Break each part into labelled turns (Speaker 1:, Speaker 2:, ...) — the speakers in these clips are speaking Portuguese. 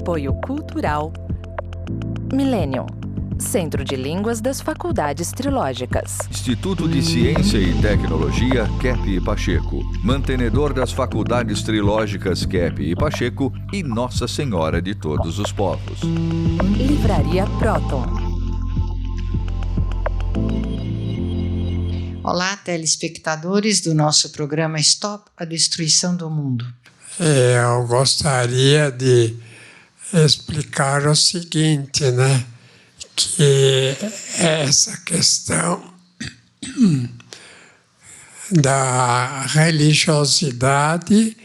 Speaker 1: Apoio Cultural Millennium, Centro de Línguas das Faculdades Trilógicas.
Speaker 2: Instituto de Ciência e Tecnologia Kepp e Pacheco, mantenedor das Faculdades Trilógicas Kepp e Pacheco e Nossa Senhora de Todos os Povos.
Speaker 1: Livraria Próton.
Speaker 3: Olá, telespectadores do nosso programa Stop a Destruição do Mundo.
Speaker 4: Eu gostaria de explicar o seguinte, né? Que essa questão da religiosidade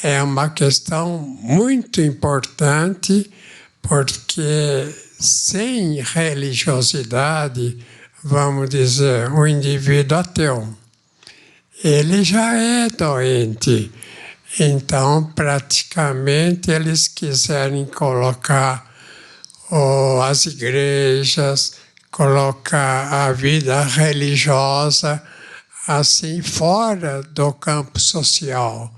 Speaker 4: é uma questão muito importante, porque sem religiosidade, vamos dizer, o indivíduo ateu, ele já é doente. Então, praticamente, eles quiserem colocar as igrejas, colocar a vida religiosa assim fora do campo social,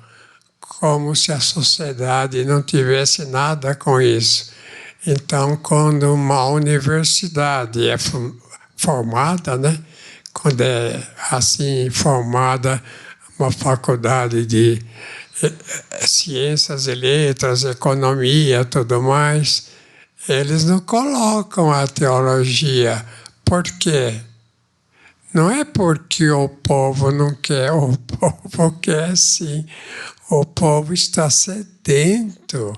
Speaker 4: como se a sociedade não tivesse nada com isso. Então, quando uma universidade é formada, né? Quando é assim formada uma faculdade de ciências e letras, economia, tudo mais, eles não colocam a teologia. Por quê? Não é porque o povo não quer, o povo quer sim. O povo está sedento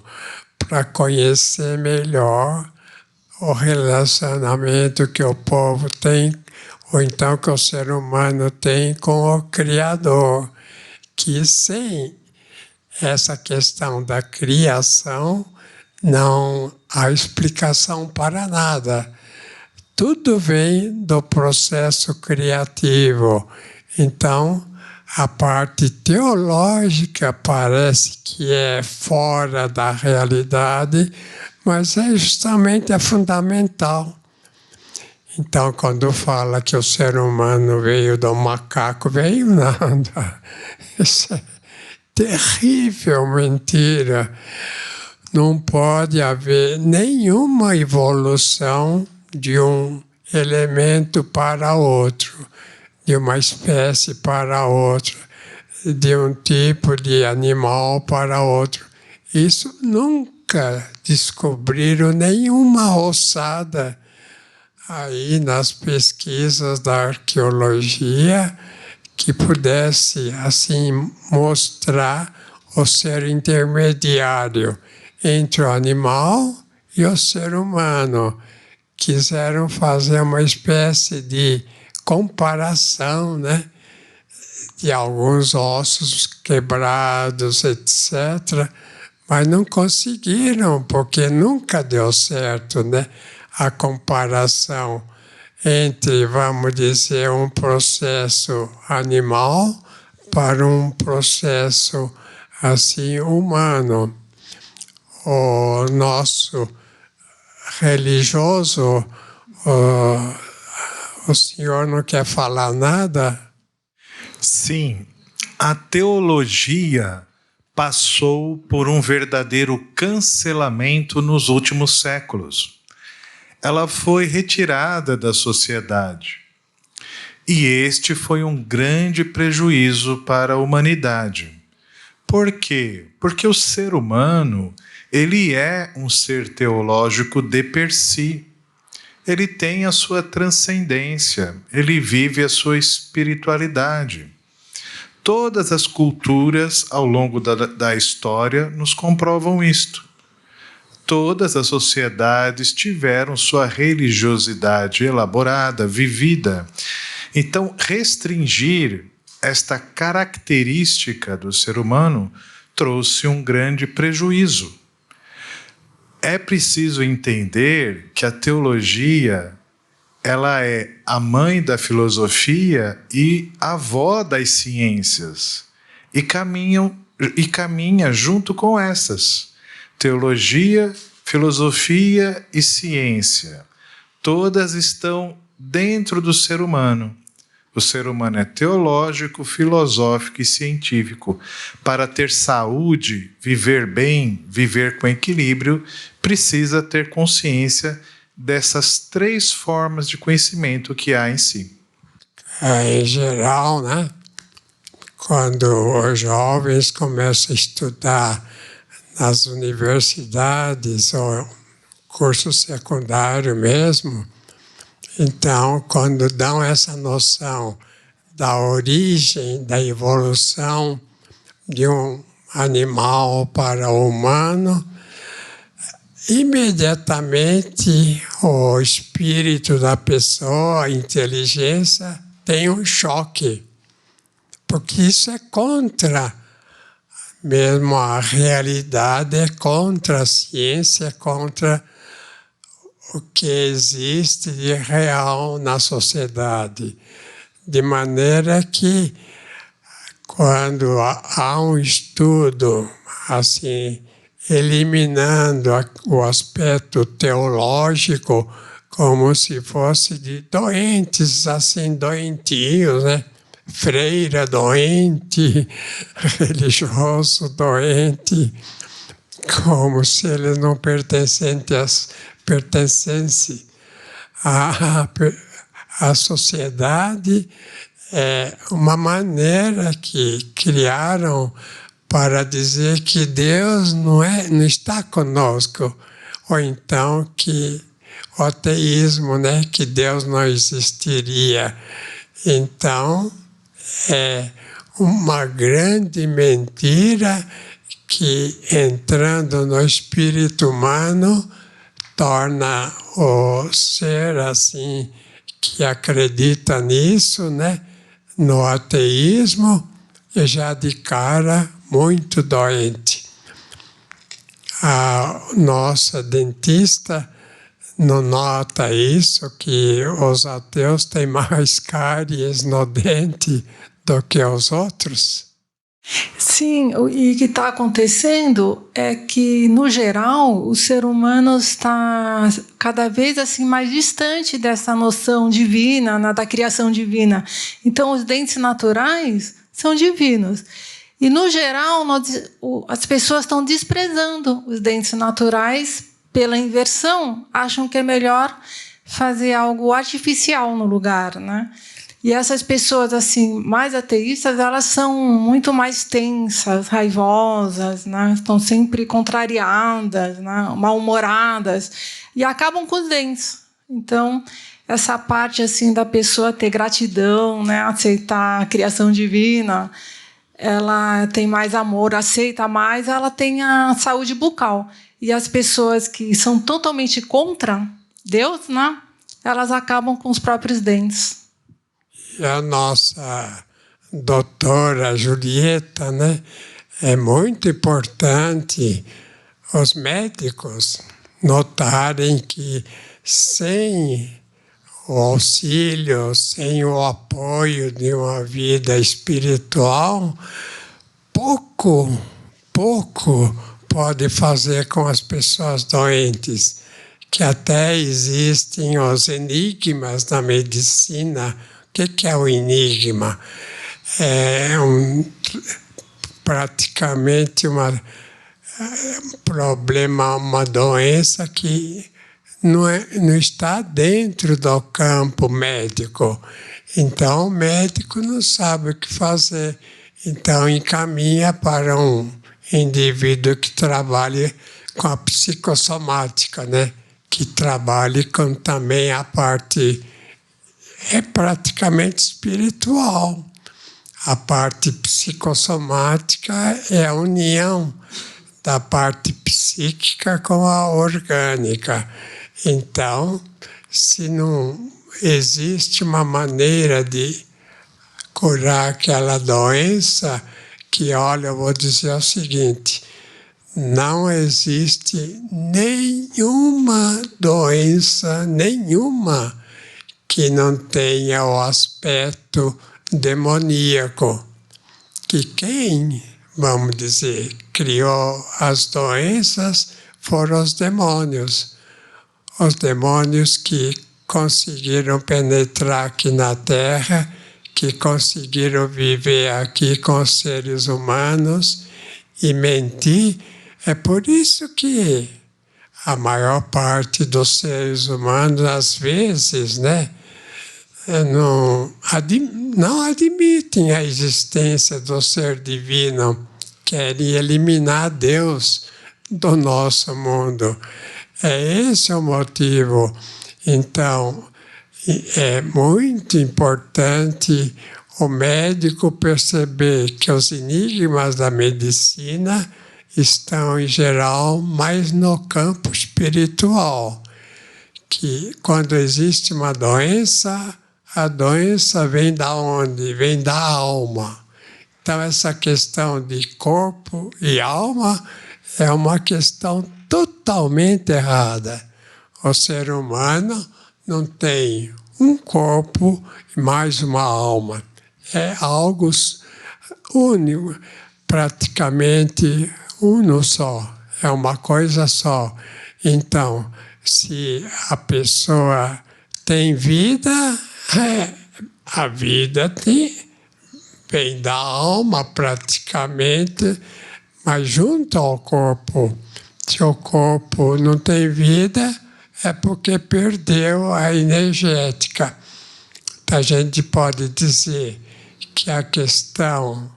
Speaker 4: para conhecer melhor o relacionamento que o povo tem, ou então que o ser humano tem com o Criador, que sem essa questão da criação não há explicação para nada. Tudo vem do processo criativo. Então, a parte teológica parece que é fora da realidade, mas é justamente a fundamental. Então, quando fala que o ser humano veio do macaco, veio nada. Isso é terrível mentira. Não pode haver nenhuma evolução de um elemento para outro, de uma espécie para outra, de um tipo de animal para outro. Isso nunca descobriram nenhuma ossada aí nas pesquisas da arqueologia que pudesse assim mostrar o ser intermediário entre o animal e o ser humano. Quiseram fazer uma espécie de comparação, né, de alguns ossos quebrados, etc., mas não conseguiram, porque nunca deu certo, né, a comparação entre, vamos dizer, um processo animal para um processo assim humano. O nosso religioso, o senhor não quer falar nada?
Speaker 5: Sim, a teologia passou por um verdadeiro cancelamento nos últimos séculos. Ela foi retirada da sociedade. E este foi um grande prejuízo para a humanidade. Por quê? Porque o ser humano, ele é um ser teológico de per si. Ele tem a sua transcendência, ele vive a sua espiritualidade. Todas as culturas ao longo da história nos comprovam isto. Todas as sociedades tiveram sua religiosidade elaborada, vivida. Então, restringir esta característica do ser humano trouxe um grande prejuízo. É preciso entender que a teologia, ela é a mãe da filosofia e a avó das ciências, e caminha junto com essas. Teologia, filosofia e ciência, todas estão dentro do ser humano. O ser humano é teológico, filosófico e científico. Para ter saúde, viver bem, viver com equilíbrio, precisa ter consciência dessas 3 formas de conhecimento que há em si.
Speaker 4: Em geral, né? Quando os jovens começam a estudar nas universidades ou curso secundário mesmo, então, quando dão essa noção da origem, da evolução de um animal para o humano, imediatamente o espírito da pessoa, a inteligência, tem um choque, porque isso é contra mesmo a realidade, é contra a ciência, é contra o que existe de real na sociedade. De maneira que, quando há um estudo assim, eliminando o aspecto teológico como se fosse de doentes, assim, doentios, né? Freira doente, religioso doente, como se eles não pertencessem à sociedade. É uma maneira que criaram para dizer que Deus não está conosco, ou então que o ateísmo, né, que Deus não existiria. Então, é uma grande mentira que, entrando no espírito humano, torna o ser assim, que acredita nisso, né, no ateísmo, e já de cara muito doente. A nossa dentista não nota isso, que os ateus têm mais cáries no dente do que os outros?
Speaker 6: Sim, e o que está acontecendo é que, no geral, o ser humano está cada vez assim, mais distante dessa noção divina, da criação divina. Então, os dentes naturais são divinos. E, no geral, as pessoas estão desprezando os dentes naturais pela inversão, acham que é melhor fazer algo artificial no lugar, né? E essas pessoas assim mais ateístas, elas são muito mais tensas, raivosas, né? Estão sempre contrariadas, né? Mal-humoradas, e acabam com os dentes. Então, essa parte assim da pessoa ter gratidão, né? Aceitar a criação divina, ela tem mais amor, aceita mais, ela tem a saúde bucal. E as pessoas que são totalmente contra Deus, né, elas acabam com os próprios dentes.
Speaker 4: E a nossa doutora Julieta, né, é muito importante os médicos notarem que sem o auxílio, sem o apoio de uma vida espiritual, pouco pode fazer com as pessoas doentes, que até existem os enigmas da medicina. O que é o enigma? É praticamente um problema, uma doença que não está dentro do campo médico. Então, o médico não sabe o que fazer. Então, encaminha para um indivíduo que trabalhe com a psicossomática, né? Que trabalhe com também a parte praticamente espiritual. A parte psicossomática é a união da parte psíquica com a orgânica. Então, se não existe uma maneira de curar aquela doença, que, olha, eu vou dizer o seguinte, não existe nenhuma doença, nenhuma, que não tenha o aspecto demoníaco. Que quem, vamos dizer, criou as doenças foram os demônios. Os demônios que conseguiram penetrar aqui na Terra, que conseguiram viver aqui com os seres humanos e mentir. É por isso que a maior parte dos seres humanos, às vezes, né, não admitem a existência do ser divino, querem eliminar Deus do nosso mundo. É esse o motivo. Então, é muito importante o médico perceber que os enigmas da medicina estão, em geral, mais no campo espiritual. Que quando existe uma doença, a doença vem da onde? Vem da alma. Então, essa questão de corpo e alma é uma questão totalmente errada. O ser humano não tem um corpo e mais uma alma. É algo único, praticamente uno só. É uma coisa só. Então, se a pessoa tem vida, a vida vem da alma praticamente, mas junto ao corpo. Se o corpo não tem vida, é porque perdeu a energética. A gente pode dizer que a questão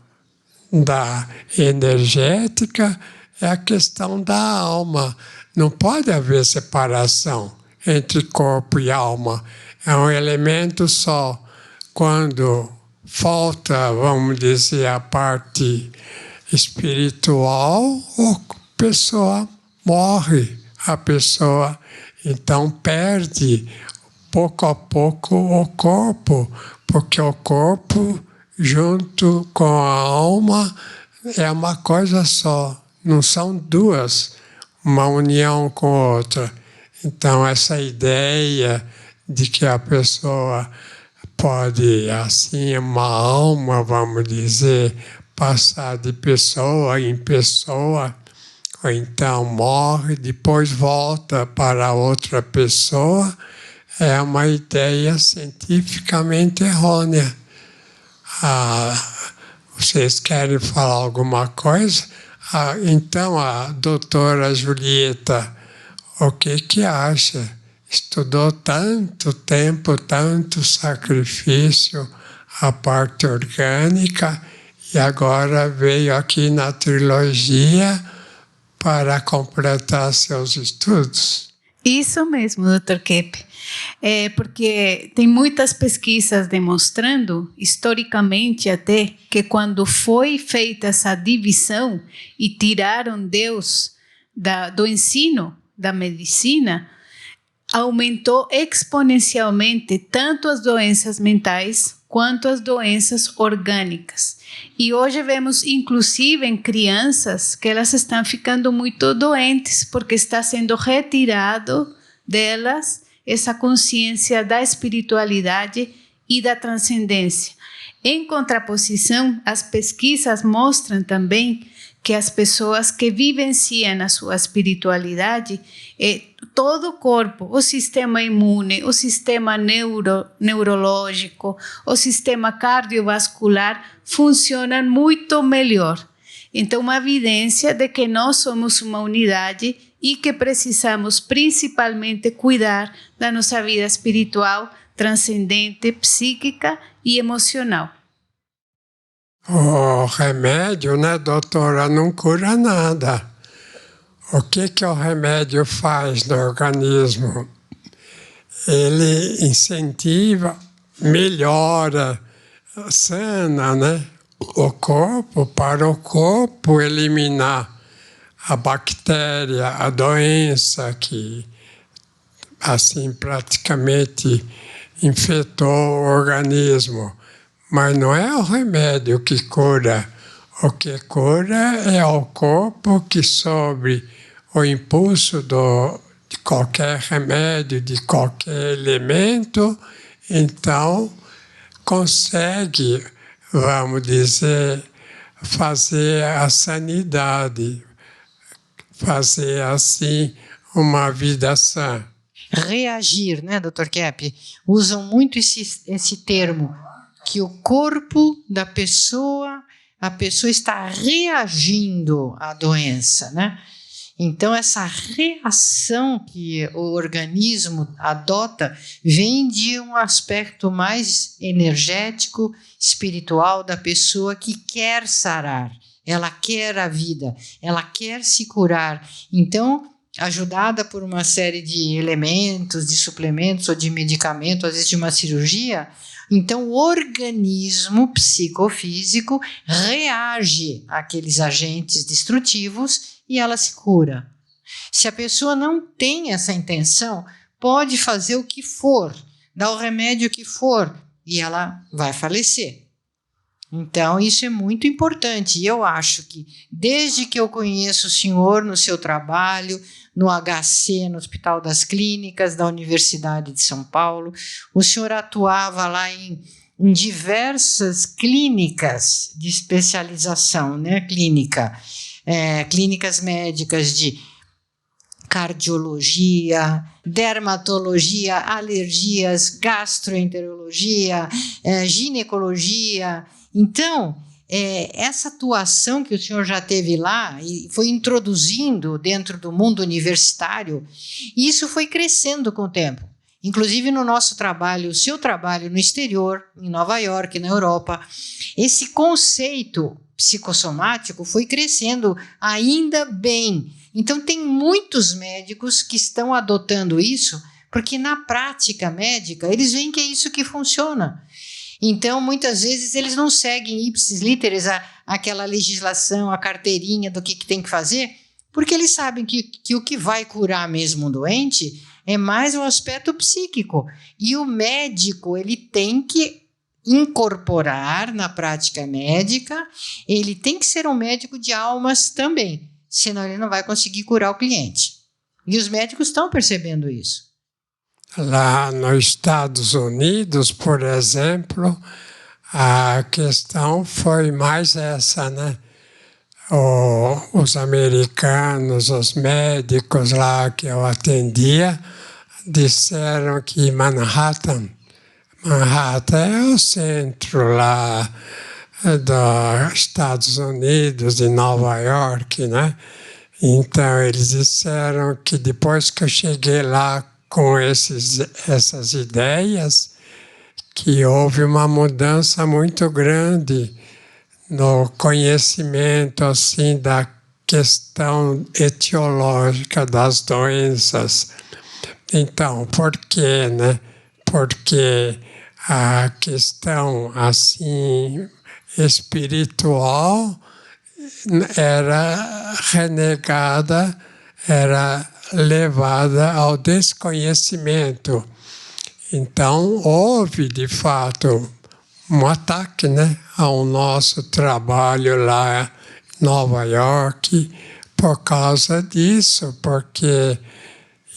Speaker 4: da energética é a questão da alma. Não pode haver separação entre corpo e alma. É um elemento só. Quando falta, vamos dizer, a parte espiritual, a pessoa morre. A pessoa, então, perde pouco a pouco o corpo, porque o corpo, junto com a alma, é uma coisa só. Não são duas, uma união com outra. Então, essa ideia de que a pessoa pode, assim, uma alma, vamos dizer, passar de pessoa em pessoa, ou então morre, depois volta para outra pessoa, é uma ideia cientificamente errônea. Vocês querem falar alguma coisa? Então, a doutora Julieta, o que acha? Estudou tanto tempo, tanto sacrifício, a parte orgânica, e agora veio aqui na trilogia para completar seus estudos.
Speaker 7: Isso mesmo, Dr. Keppe. Porque tem muitas pesquisas demonstrando, historicamente até, que quando foi feita essa divisão e tiraram Deus do ensino da medicina, aumentou exponencialmente tanto as doenças mentais quanto as doenças orgânicas. E hoje vemos, inclusive, em crianças, que elas estão ficando muito doentes, porque está sendo retirado delas essa consciência da espiritualidade e da transcendência. Em contraposição, as pesquisas mostram também que as pessoas que vivenciam a sua espiritualidade, todo o corpo, o sistema imune, o sistema neurológico, o sistema cardiovascular funcionam muito melhor. Então, uma evidência de que nós somos uma unidade e que precisamos principalmente cuidar da nossa vida espiritual, transcendente, psíquica e emocional.
Speaker 4: O remédio, né, doutora, não cura nada. O que o remédio faz no organismo? Ele incentiva, melhora, sana, né, o corpo, para o corpo eliminar a bactéria, a doença que, assim, praticamente infectou o organismo. Mas não é o remédio que cura. O que cura é o corpo que, sob o impulso de qualquer remédio, de qualquer elemento, então consegue, vamos dizer, fazer a sanidade, fazer assim uma vida sã.
Speaker 3: Reagir, né, Dr. Keppe? Usam muito esse termo, que o corpo da pessoa, a pessoa está reagindo à doença, né? Então, essa reação que o organismo adota vem de um aspecto mais energético, espiritual da pessoa que quer sarar. Ela quer a vida, ela quer se curar. Então, ajudada por uma série de elementos, de suplementos ou de medicamento, às vezes de uma cirurgia, então o organismo psicofísico reage àqueles agentes destrutivos e ela se cura. Se a pessoa não tem essa intenção, pode fazer o que for, dar o remédio que for, e ela vai falecer. Então, isso é muito importante. E eu acho que, desde que eu conheço o senhor no seu trabalho, no HC, no Hospital das Clínicas, da Universidade de São Paulo, o senhor atuava lá em diversas clínicas de especialização, né? Clínicas médicas de cardiologia, dermatologia, alergias, gastroenterologia, ginecologia. Então, essa atuação que o senhor já teve lá e foi introduzindo dentro do mundo universitário, isso foi crescendo com o tempo. Inclusive no nosso trabalho, o seu trabalho no exterior, em Nova York, na Europa, esse conceito psicossomático foi crescendo ainda bem. Então, tem muitos médicos que estão adotando isso, porque na prática médica eles veem que é isso que funciona. Então, muitas vezes, eles não seguem ipsis literis aquela legislação, a carteirinha do que tem que fazer, porque eles sabem que o que vai curar mesmo um doente é mais o aspecto psíquico. E o médico, ele tem que incorporar na prática médica, ele tem que ser um médico de almas também, senão ele não vai conseguir curar o cliente. E os médicos estão percebendo isso.
Speaker 4: Lá nos Estados Unidos, por exemplo, a questão foi mais essa, né? Os americanos, os médicos lá que eu atendia, disseram que Manhattan é o centro lá dos Estados Unidos, de Nova York, né? Então, eles disseram que depois que eu cheguei lá com essas ideias, que houve uma mudança muito grande no conhecimento assim, da questão etiológica das doenças. Então, por quê, né? Porque a questão assim, espiritual era renegada, era levada ao desconhecimento. Então, houve, de fato, um ataque, né, ao nosso trabalho lá em Nova York por causa disso, porque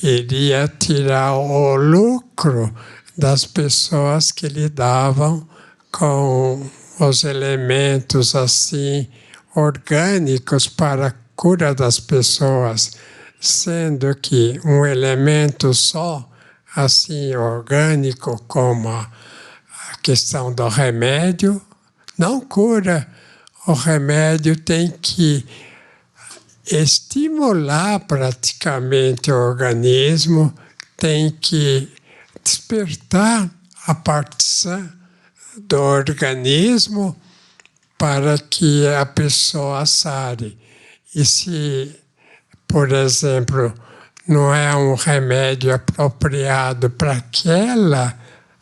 Speaker 4: iria tirar o lucro das pessoas que lidavam com os elementos assim orgânicos para a cura das pessoas, sendo que um elemento só, assim, orgânico, como a questão do remédio, não cura. O remédio tem que estimular praticamente o organismo, tem que despertar a parte sã do organismo para que a pessoa sare. E se, por exemplo, não é um remédio apropriado para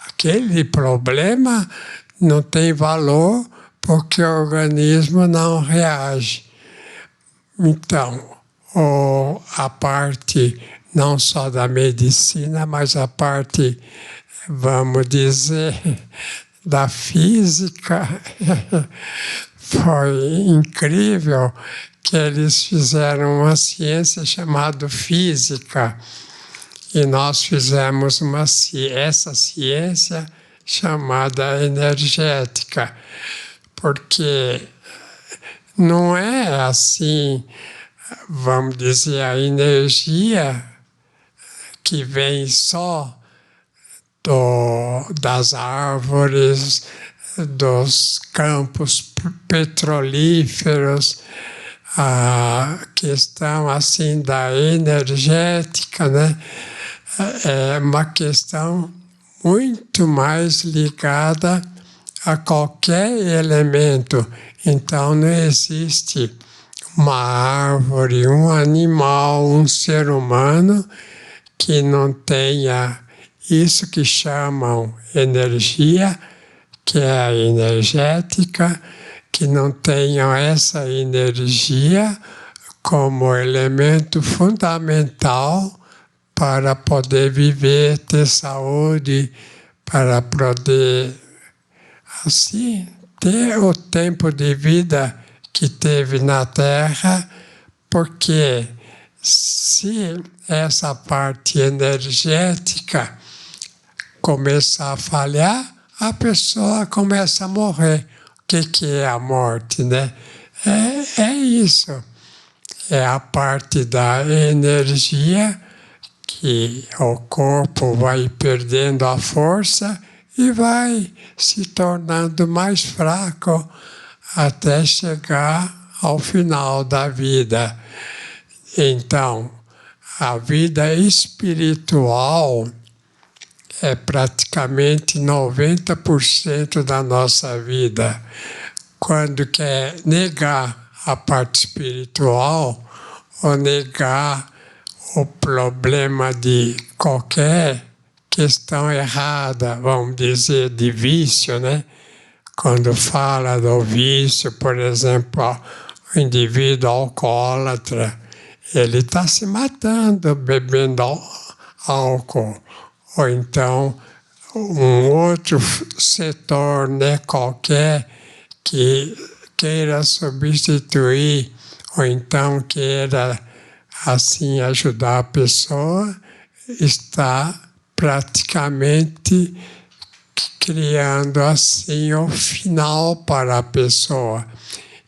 Speaker 4: aquele problema, não tem valor porque o organismo não reage. Então, a parte não só da medicina, mas a parte, vamos dizer, da física, foi incrível que eles fizeram uma ciência chamada física e nós fizemos essa ciência chamada energética, porque não é assim, vamos dizer, a energia que vem só das árvores, dos campos petrolíferos. a questão assim da energética, né, é uma questão muito mais ligada a qualquer elemento. Então não existe uma árvore, um animal, um ser humano que não tenha isso que chamam energia, que é a energética, que não tenham essa energia como elemento fundamental para poder viver, ter saúde, para poder, assim, ter o tempo de vida que teve na Terra, porque se essa parte energética começar a falhar, a pessoa começa a morrer. O que é a morte, né? É isso. É a parte da energia que o corpo vai perdendo a força e vai se tornando mais fraco até chegar ao final da vida. Então, a vida espiritual é praticamente 90% da nossa vida. Quando quer negar a parte espiritual ou negar o problema de qualquer questão errada, vamos dizer, de vício, né? Quando fala do vício, por exemplo, o indivíduo alcoólatra, ele está se matando bebendo álcool. Ou então um outro setor, né, qualquer que queira substituir, ou então queira assim ajudar a pessoa, está praticamente criando assim o final para a pessoa.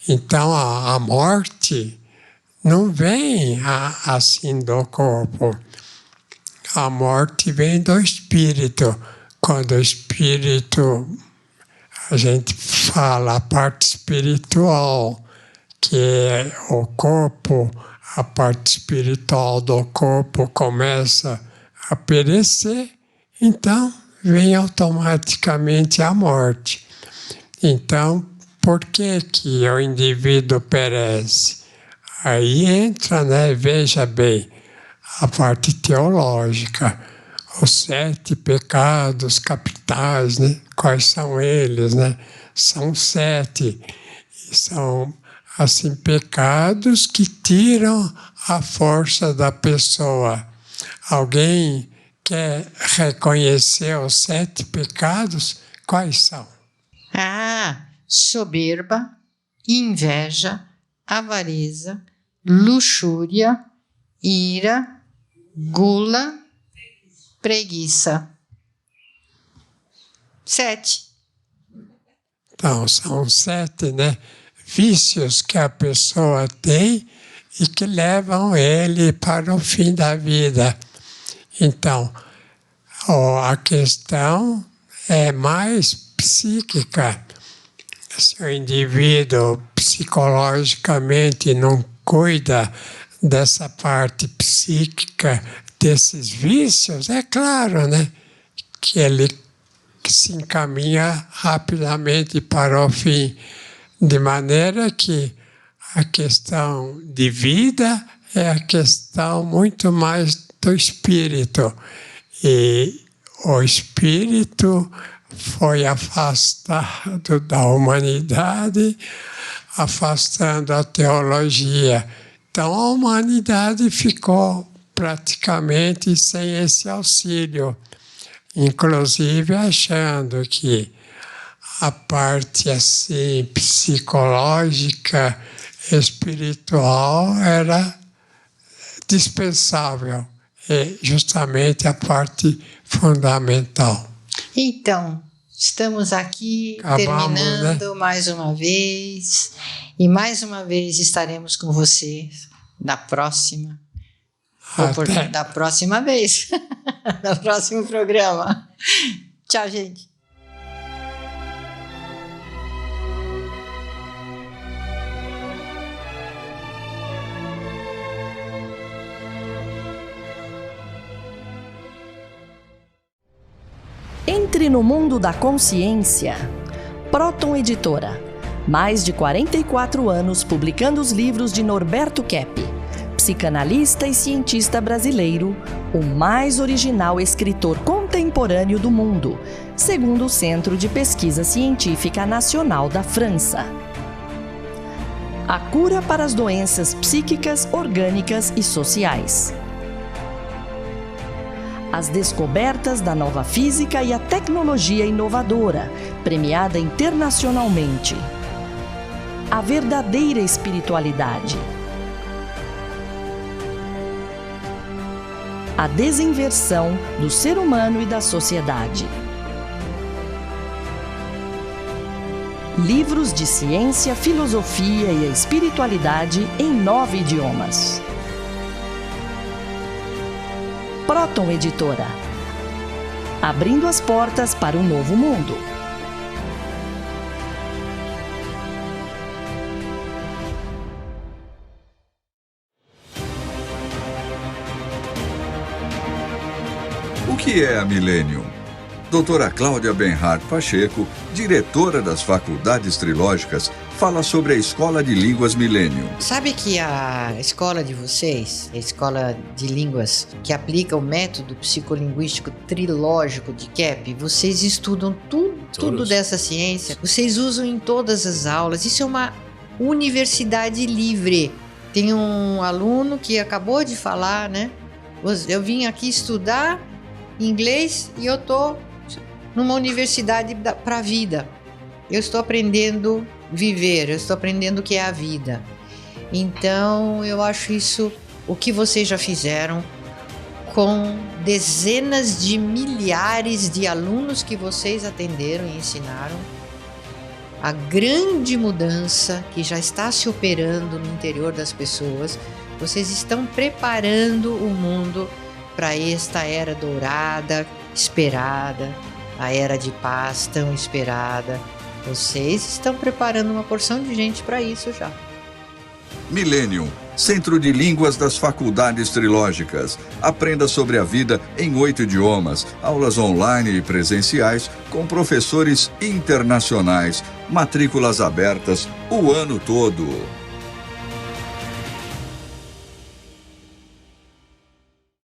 Speaker 4: Então a morte não vem assim do corpo. A morte vem do espírito. Quando o espírito, a gente fala a parte espiritual, que é o corpo, a parte espiritual do corpo começa a perecer, então vem automaticamente a morte. Então, por que que o indivíduo perece? Aí entra, né, veja bem, a parte teológica, os 7 pecados capitais, né? Quais são eles, né? São 7. São, assim, pecados que tiram a força da pessoa. Alguém quer reconhecer os 7 pecados? Quais são?
Speaker 3: Soberba, inveja, avareza, luxúria, ira, gula, preguiça. 7.
Speaker 4: Então, são 7, né, vícios que a pessoa tem e que levam ele para o fim da vida. Então, a questão é mais psíquica. Se o indivíduo psicologicamente não cuida dessa parte psíquica, desses vícios, é claro, né, que ele se encaminha rapidamente para o fim, de maneira que a questão de vida é a questão muito mais do espírito. E o espírito foi afastado da humanidade, afastando a teologia. Então a humanidade ficou praticamente sem esse auxílio, inclusive achando que a parte assim psicológica, espiritual era dispensável, é justamente a parte fundamental.
Speaker 3: Então, estamos aqui terminando, né, mais uma vez, e mais uma vez estaremos com vocês na próxima. Da próxima vez, no próximo programa. Tchau, gente.
Speaker 8: Entre no mundo da consciência. Próton Editora. Mais de 44 anos publicando os livros de Norberto Kepp, psicanalista e cientista brasileiro, o mais original escritor contemporâneo do mundo, segundo o Centro de Pesquisa Científica Nacional da França. A cura para as doenças psíquicas, orgânicas e sociais. As descobertas da nova física e a tecnologia inovadora, premiada internacionalmente. A verdadeira espiritualidade. A desinversão do ser humano e da sociedade. Livros de ciência, filosofia e espiritualidade em 9 idiomas. Próton Editora. Abrindo as portas para um novo mundo.
Speaker 2: O que é a Millennium? Doutora Cláudia Benhart Pacheco, diretora das Faculdades Trilógicas, fala sobre a Escola de Línguas Millennium.
Speaker 3: Sabe que a escola de vocês, a escola de línguas que aplica o método psicolinguístico trilógico de Kepp, vocês estudam tudo dessa ciência, vocês usam em todas as aulas. Isso é uma universidade livre. Tem um aluno que acabou de falar, né? Eu vim aqui estudar inglês e eu tô numa universidade para a vida. Eu estou aprendendo a viver, eu estou aprendendo o que é a vida. Então, eu acho isso o que vocês já fizeram com dezenas de milhares de alunos que vocês atenderam e ensinaram. A grande mudança que já está se operando no interior das pessoas. Vocês estão preparando o mundo para esta era dourada, esperada, a era de paz tão esperada. Vocês estão preparando uma porção de gente para isso já.
Speaker 2: Millennium, Centro de Línguas das Faculdades Trilógicas. Aprenda sobre a vida em 8 idiomas, aulas online e presenciais com professores internacionais, matrículas abertas o ano todo.